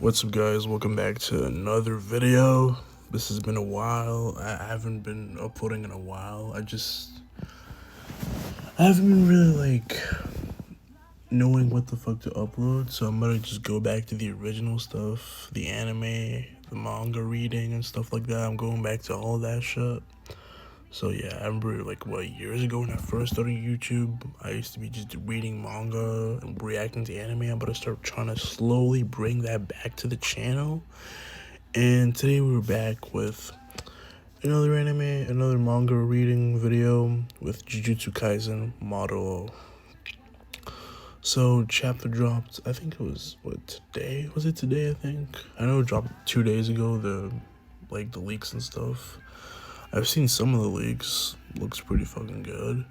What's up, guys? Welcome back to another video. This has been a while. I haven't been uploading in a while. I haven't been really knowing what the fuck to upload, so I'm gonna just go back to the original stuff, the anime, the manga reading and stuff like that. I'm going back to all that shit. So yeah, I remember years ago when I first started YouTube, I used to be just reading manga and reacting to anime. I'm gonna start trying to slowly bring that back to the channel. And today we're back with another anime, another manga reading video with Jujutsu Kaisen Modulo. So chapter dropped, I think it was today? Was it today? I think. I know it dropped 2 days ago, the leaks and stuff. I've seen some of the leaks. Looks pretty fucking good.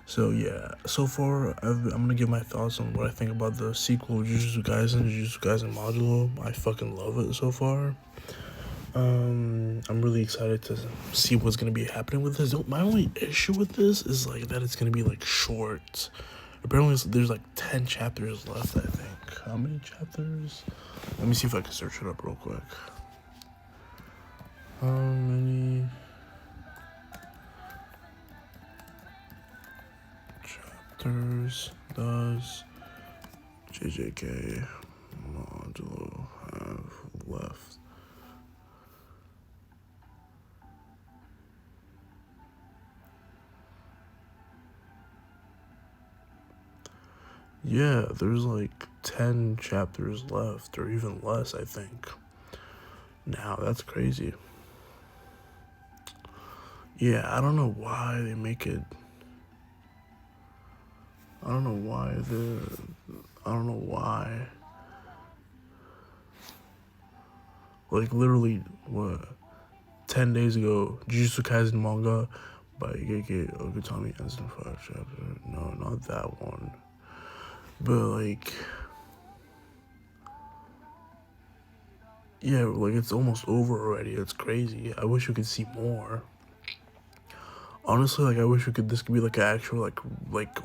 So yeah, so far I'm gonna give my thoughts on what I think about the sequel, Jujutsu Kaisen Modulo. I fucking love it so far. I'm really excited to see what's gonna be happening with this. My only issue with this is that it's gonna be short. Apparently there's 10 chapters left, I think. How many chapters? Let me see if I can search it up real quick. How many chapters does JJK Modulo have left? Yeah, there's 10 chapters left, or even less, I think. Now, that's crazy. Yeah, I don't know why they make it. I don't know why. Literally, 10 days ago, Jujutsu Kaisen manga by Gege Okutami ends in 5 chapters. No, not that one. But yeah, it's almost over already. It's crazy. I wish we could see more. Honestly, I wish this could be an actual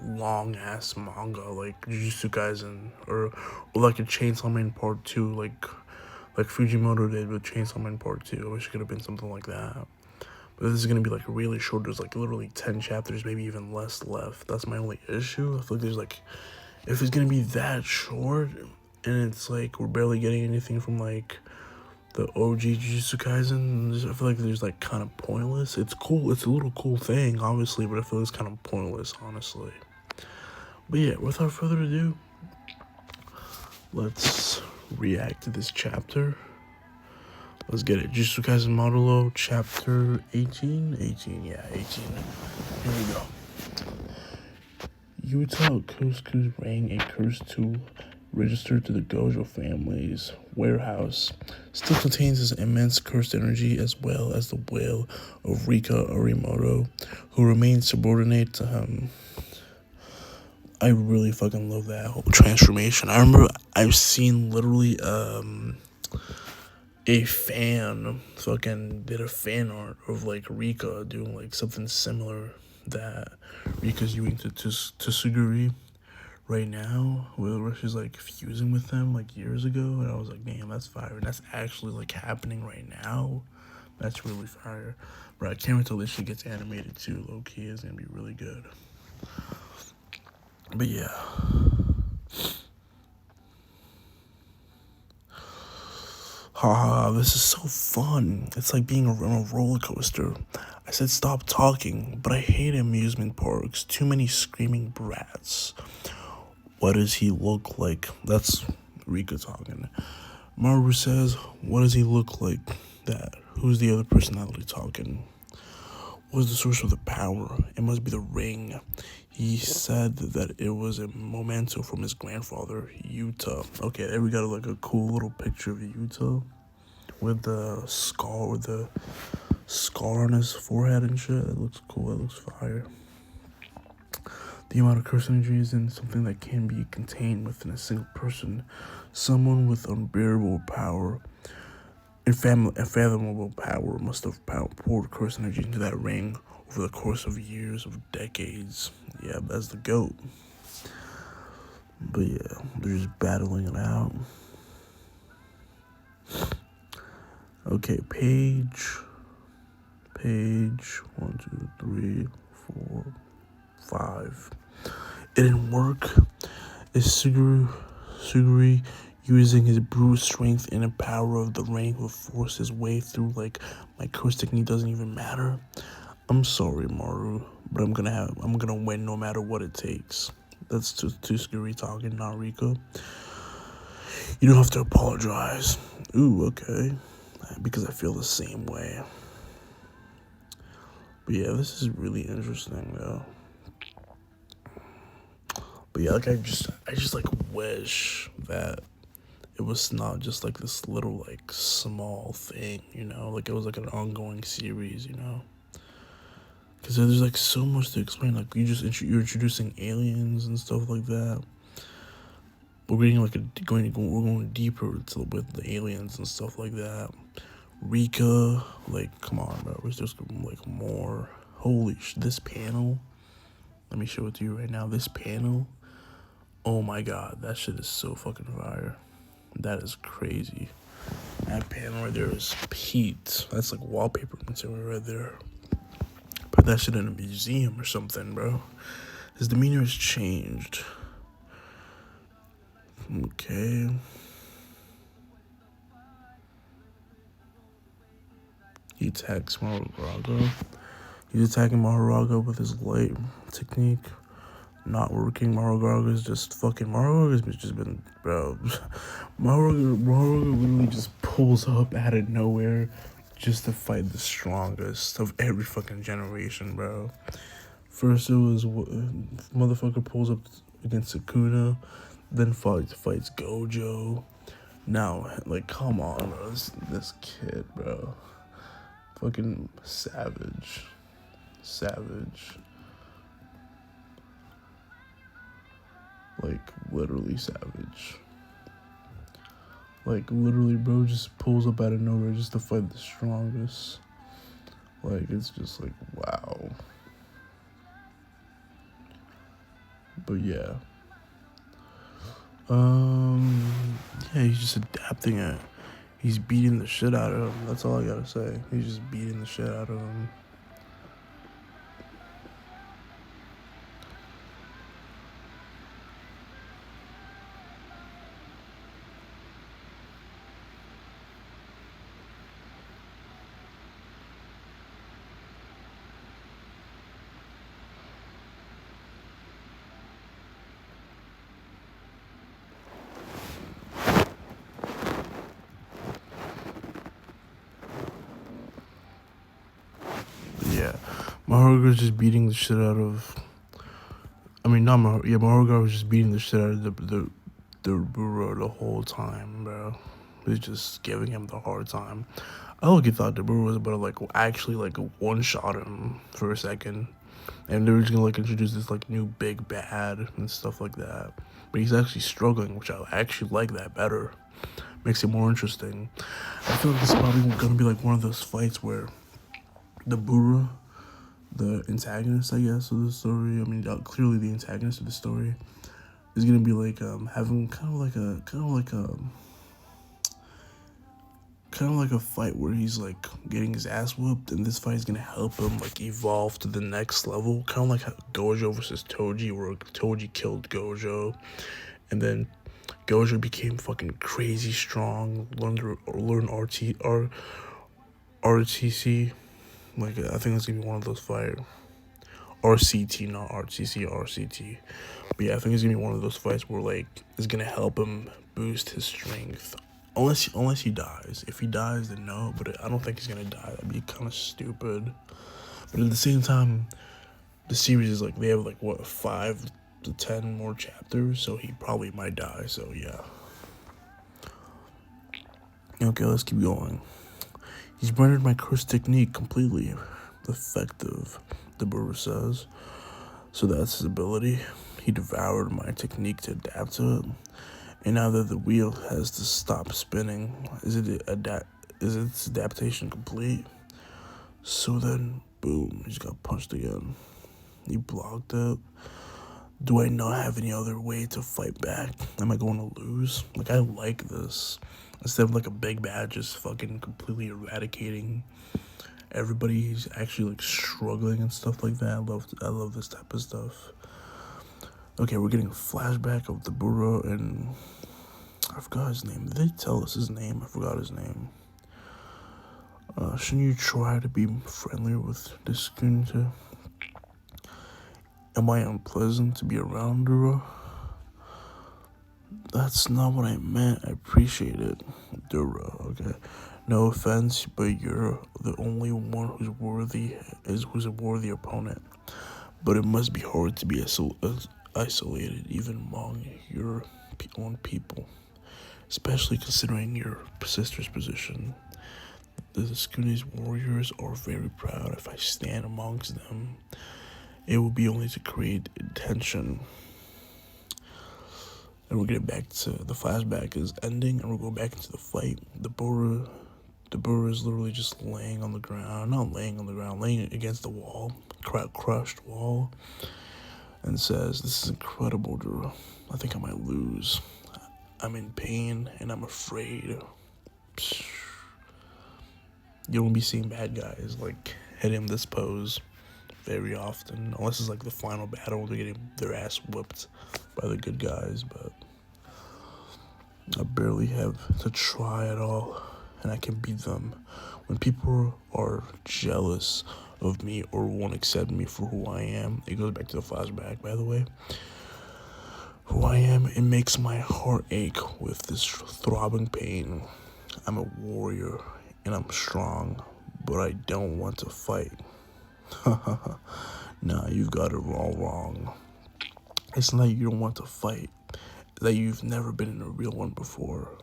long ass manga, like Jujutsu Kaisen, or a Chainsaw Man Part 2, like Fujimoto did with Chainsaw Man Part 2. I wish it could have been something like that. But this is gonna be really short. There's literally 10 chapters, maybe even less left. That's my only issue. I feel there's if it's gonna be that short, and it's we're barely getting anything from the OG Jujutsu Kaisen, I feel there's kind of pointless. It's cool, it's a little cool thing, obviously, but I feel it's kind of pointless, honestly. But yeah, without further ado, let's react to this chapter. Let's get it. Jujutsu Kaisen Modulo, chapter 18? 18, yeah, 18. Here we go. Yuta Kosuke's rang a curse to registered to the Gojo family's warehouse still contains his immense cursed energy, as well as the will of Rika Orimoto, who remains subordinate to him. I really fucking love that whole transformation. I remember I've seen literally a fan fucking did a fan art of Rika doing something similar that Rika's doing to Tsuguri right now, where she's fusing with them years ago, and I was damn, that's fire. And that's actually happening right now. That's really fire. Bro, I can't wait till this shit gets animated too. Low key, it's gonna be really good. But yeah. Haha, this is so fun. It's being on a roller coaster. I said stop talking, but I hate amusement parks. Too many screaming brats. What does he look like? That's Rika talking. Maru says, what does he look like that? Who's the other personality talking? What is the source of the power? It must be the ring. He said that it was a memento from his grandfather, Yuta. Okay, there we got a cool little picture of Yuta with the scar on his forehead and shit. It looks cool. It looks fire. The amount of curse energy isn't something that can be contained within a single person. Someone with unbearable power and unfathomable power must have poured curse energy into that ring over the course of years, of decades. Yeah, that's the GOAT. But yeah, they're just battling it out. Okay, page 1, 2, 3, 4, 5. It didn't work. Is Suguri using his brute strength and the power of the rain will force his way through? Like, my curse technique doesn't even matter. I'm sorry, Maru, but I'm gonna win no matter what it takes. That's to Suguri talking, not Rika. You don't have to apologize. Ooh, okay. Because I feel the same way. But yeah, this is really interesting though. But yeah, like I just like wish that it was not just like this little like small thing, you know, like it was like an ongoing series, you know, because there's like so much to explain. Like you're introducing aliens and stuff like that. We're getting like we're going deeper to with the aliens and stuff like that. Rika, like come on, bro, there's just like more. Holy this panel. Let me show it to you right now. This panel. Oh my god, that shit is so fucking fire. That is crazy. That panel right there is Pete. That's like wallpaper material right there. Put that shit in a museum or something, bro. His demeanor has changed. Okay. He attacks Maharoga. He's attacking Maharoga with his light technique. Not working. Maharoga is just fucking. Maharoga's just been, bro. Maharoga literally just pulls up out of nowhere just to fight the strongest of every fucking generation, bro. First it was motherfucker pulls up against Sukuna, then fights Gojo. Now, like, come on, bro. This kid, bro. Fucking savage. Like, literally savage. Like, literally, bro just pulls up out of nowhere just to fight the strongest. Like, it's just like, wow. But yeah. Yeah, he's just adapting it. He's beating the shit out of him. That's all I gotta say. He's just beating the shit out of him. Yeah, Maharoga's just beating the shit out of. I mean, not Maharoga. Yeah, Maharoga was just beating the shit out of the Dabura the whole time, bro. He's just giving him the hard time. I look thought Dabura was about to like actually like one shot him for a second, and they were just gonna like introduce this like new big bad and stuff like that. But he's actually struggling, which I actually like that better. Makes it more interesting. I feel like this is probably gonna be like one of those fights where Dabura, the antagonist, I guess, of the story. I mean, clearly the antagonist of the story is gonna be like having kind of like a fight where he's like getting his ass whooped, and this fight is gonna help him like evolve to the next level. Kind of like how Gojo versus Toji, where Toji killed Gojo, and then Gojo became fucking crazy strong. Learn RTC. Like I think that's gonna be one of those fights. RCT, not RTC, RCT. But yeah, I think it's gonna be one of those fights where like it's gonna help him boost his strength. Unless he dies. If he dies, then no. But I don't think he's gonna die. That'd be kind of stupid. But at the same time, the series is like they have like what 5 to 10 more chapters, so he probably might die. So yeah. Okay, let's keep going. He's rendered my curse technique completely effective, Dabura says. So that's his ability. He devoured my technique to adapt to it. And now that the wheel has to stop spinning, is its adaptation complete? So then, boom, he's got punched again. He blocked it. Do I not have any other way to fight back? Am I going to lose? Like, I like this. Instead of like a big bad just fucking completely eradicating everybody, he's actually like struggling and stuff like that. I love this type of stuff. Okay, we're getting a flashback of Dabura and I forgot his name. Did they tell us his name? I forgot his name. Shouldn't you try to be friendlier with this Kunta? Am I unpleasant to be around, Dura? That's not what I meant. I appreciate it, Dura. Okay, no offense, but you're the only one who's a worthy opponent. But it must be hard to be isolated, even among your own people, especially considering your sister's position. The Skunni's warriors are very proud. If I stand amongst them, it will be only to create tension. And we're getting back to the flashback is ending, and we're going back into the fight. Dabura is literally just laying on the ground. Not laying on the ground, laying against the wall, crushed wall, and says, "This is incredible, Drew. I think I might lose. I'm in pain, and I'm afraid." Psh. You don't be seeing bad guys like hit him this pose very often, unless it's like the final battle, they're getting their ass whipped by the good guys. But I barely have to try at all, and I can beat them. When people are jealous of me or won't accept me for who I am, it goes back to the flashback, by the way. Who I am, it makes my heart ache with this throbbing pain. I'm a warrior, and I'm strong, but I don't want to fight. Nah, you've got it all wrong. It's not that you don't want to fight, it's that you've never been in a real one before.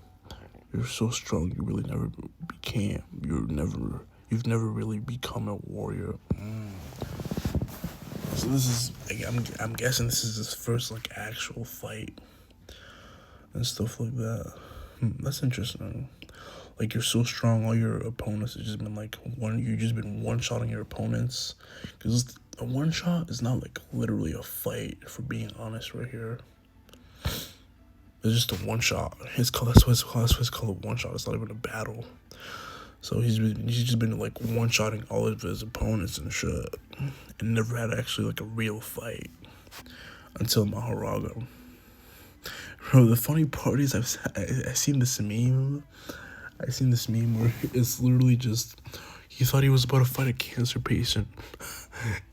You're so strong, you really never became. You've never really become a warrior. So this is, I'm guessing this is his first like actual fight and stuff like that. That's interesting. Like, you're so strong, all your opponents have just been like you've just been one-shotting your opponents. Because a one-shot is not like literally a fight, for being honest right here. It's just a one-shot. That's why it's called a one-shot. It's not even a battle. So he's just been like one-shotting all of his opponents and shit. And never had actually like a real fight. Until Maharoga. Bro, the funny part is I've seen this meme. I seen this meme where it's literally just, he thought he was about to fight a cancer patient,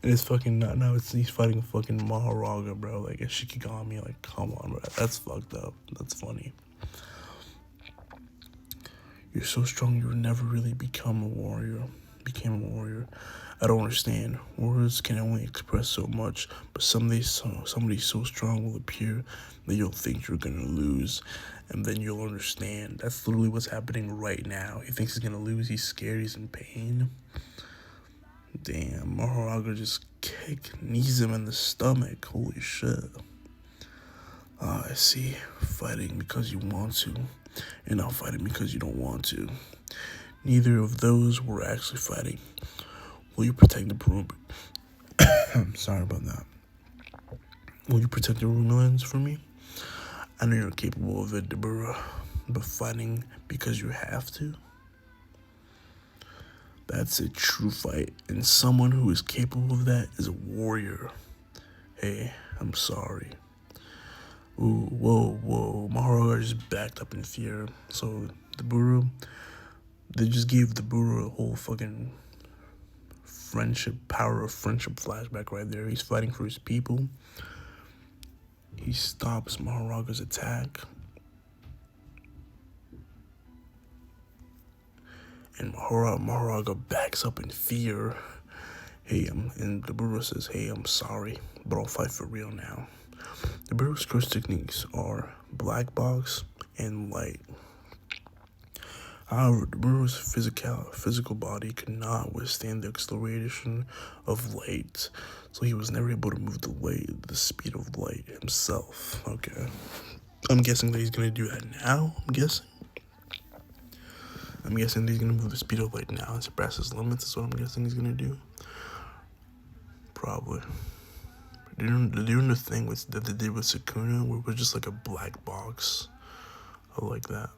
and it's fucking not. Now he's fighting fucking Maharoga, bro. Like a Shikigami. Like, come on, bro. That's fucked up. That's funny. You're so strong. You never really became a warrior. I don't understand. Words can only express so much, but somebody so strong will appear that you'll think you're gonna lose, and then you'll understand. That's literally what's happening right now. He thinks he's gonna lose. He's scared. He's in pain. Damn, Maharoga just knees him in the stomach. Holy shit. I see. Fighting because you want to, and not fighting because you don't want to. Neither of those were actually fighting. Will you protect the room? I'm sorry about that. Will you protect the Romulans for me? I know you're capable of it, Dabura, but fighting because you have to? That's a true fight, and someone who is capable of that is a warrior. Hey, I'm sorry. Ooh, whoa. Maharoga just backed up in fear. So, they just gave Dabura a whole fucking power of friendship flashback right there. He's fighting for his people. He stops Maharoga's attack. And Maharoga backs up in fear. And Dabura says, "Hey, I'm sorry, but I'll fight for real now." Dabura's curse techniques are black box and light. However, Dabura's physical body could not withstand the acceleration of light, so he was never able to move the speed of light himself. Okay. I'm guessing that he's gonna do that now, I'm guessing that he's gonna move the speed of light now and surpass his limits, is what I'm guessing he's gonna do. Probably. Doing the thing that they did with Sukuna, where it was just like a black box. I like that.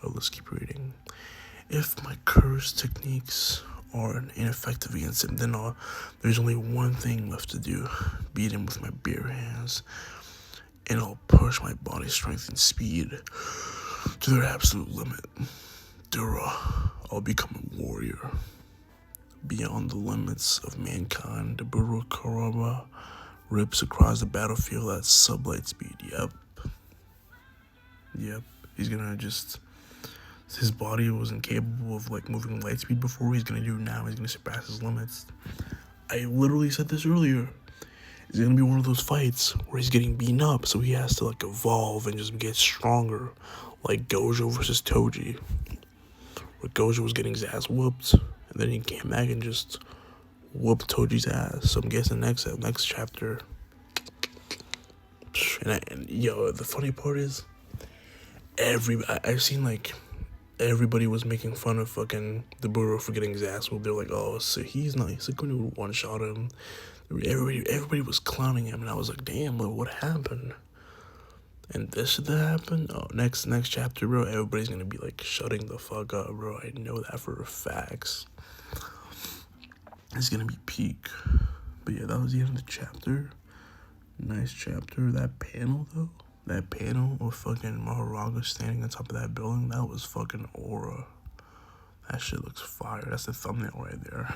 Oh, let's keep reading. If my curse techniques are ineffective against him, then there's only one thing left to do. Beat him with my bare hands. And I'll push my body strength and speed to their absolute limit. Dabura, I'll become a warrior. Beyond the limits of mankind, Dabura rips across the battlefield at sublight speed. Yep. He's gonna just... His body was incapable of like moving light speed before. He's gonna do it now. He's gonna surpass his limits. I literally said this earlier. It's gonna be one of those fights where he's getting beaten up, so he has to like evolve and just get stronger, like Gojo versus Toji, where Gojo was getting his ass whooped, and then he came back and just whooped Toji's ass. So I'm guessing next chapter. And yo, the funny part is, I've seen like everybody was making fun of fucking Dabura for getting his ass whooped. They're like, oh, so he's going to one-shot him. Everybody was clowning him, and I was like, damn, but what happened? And this that happened? Oh, next chapter, bro, everybody's gonna be like shutting the fuck up, bro. I know that for a fact. It's gonna be peak. But yeah, that was the end of the chapter. Nice chapter. That panel, though. That panel of fucking Maharoga standing on top of that building, that was fucking aura. That shit looks fire. That's the thumbnail right there.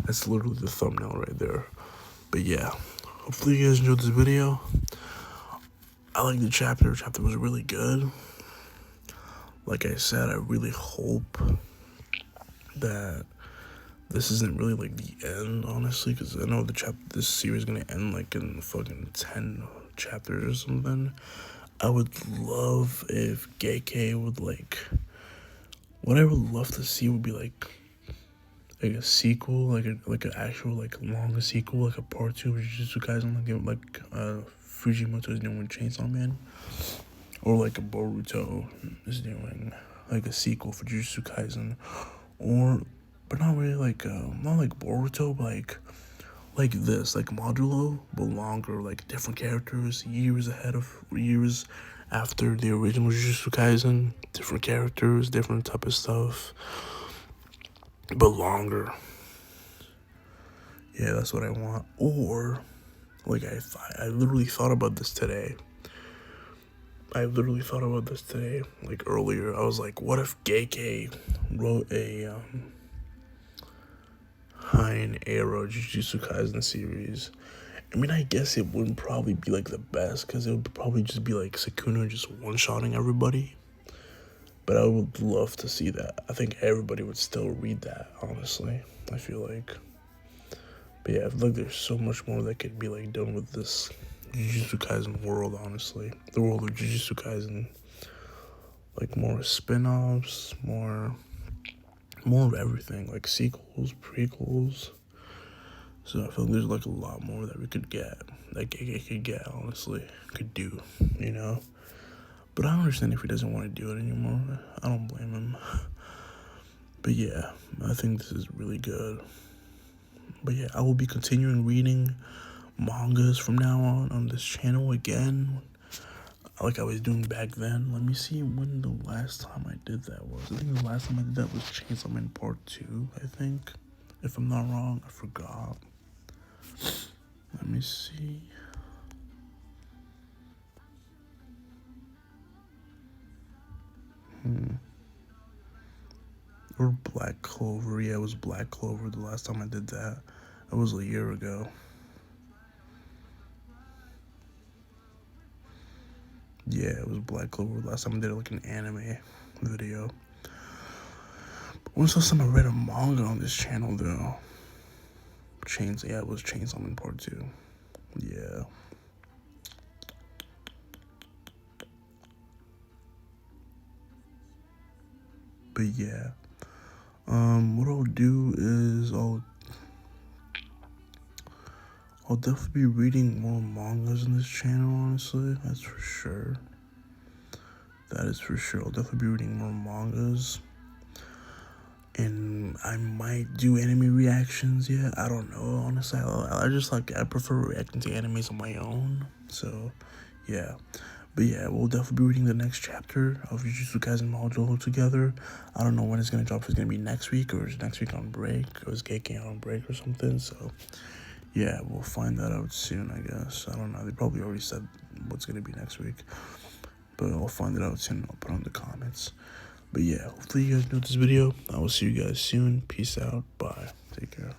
That's literally the thumbnail right there. But yeah, hopefully you guys enjoyed this video. I like the chapter. The chapter was really good. Like I said, I really hope that this isn't really like the end, honestly, because I know this series is gonna end like in fucking 10 chapters or something. I would love if Geike would like... What I would love to see would be like a sequel, like an actual like longer sequel, like a part 2 of Jujutsu Kaisen, like Fujimoto's doing Chainsaw Man, or like a Boruto is doing like a sequel for Jujutsu Kaisen, but not really like not like Boruto, but like this, like Modulo, but longer, like different characters, years after the original Jujutsu Kaisen, different characters, different type of stuff, but longer. Yeah, that's what I want. Or, like, I literally thought about this today. Like, earlier. I was like, what if Geike wrote a, Hein Arrow Jujutsu Kaisen series? I mean, I guess it wouldn't probably be, like, the best, because it would probably just be, like, Sukuna just one-shotting everybody. But I would love to see that. I think everybody would still read that, honestly. I feel like. But yeah, I feel like there's so much more that could be, like, done with this Jujutsu Kaisen world, honestly. The world of Jujutsu Kaisen. Like, more spin-offs, more of everything. Like, sequels, prequels. So I feel like there's, like, a lot more that we could get. That Geike could get, honestly. Could do, you know? But I don't understand if he doesn't want to do it anymore. I don't blame him. But yeah, I think this is really good. But yeah, I will be continuing reading mangas from now on this channel again, like I was doing back then. Let me see when the last time I did that was. I think the last time I did that was Chainsaw Man Part 2, I think. If I'm not wrong, I forgot. Let me see. Or Black Clover. Yeah, it was Black Clover the last time I did that. It was a year ago. Yeah, it was Black Clover the last time I did like an anime video. But when's the last time I read a manga on this channel though? It was Chainsaw Man Part 2. Yeah. But yeah. What I'll do is I'll definitely be reading more mangas in this channel, honestly. That's for sure. That is for sure. I'll definitely be reading more mangas. And I might do anime reactions, yeah. I don't know, honestly. I prefer reacting to animes on my own. So, yeah. But But yeah, we'll definitely be reading the next chapter of Jujutsu Kaisen Modulo together. I don't know when it's gonna drop. If it's gonna be next week or is next week on break, or is Geki on break or something. So yeah, we'll find that out soon, I guess. I don't know. They probably already said what's gonna be next week, but I'll find it out soon. I'll put it in the comments. But yeah, hopefully you guys enjoyed this video. I will see you guys soon. Peace out. Bye. Take care.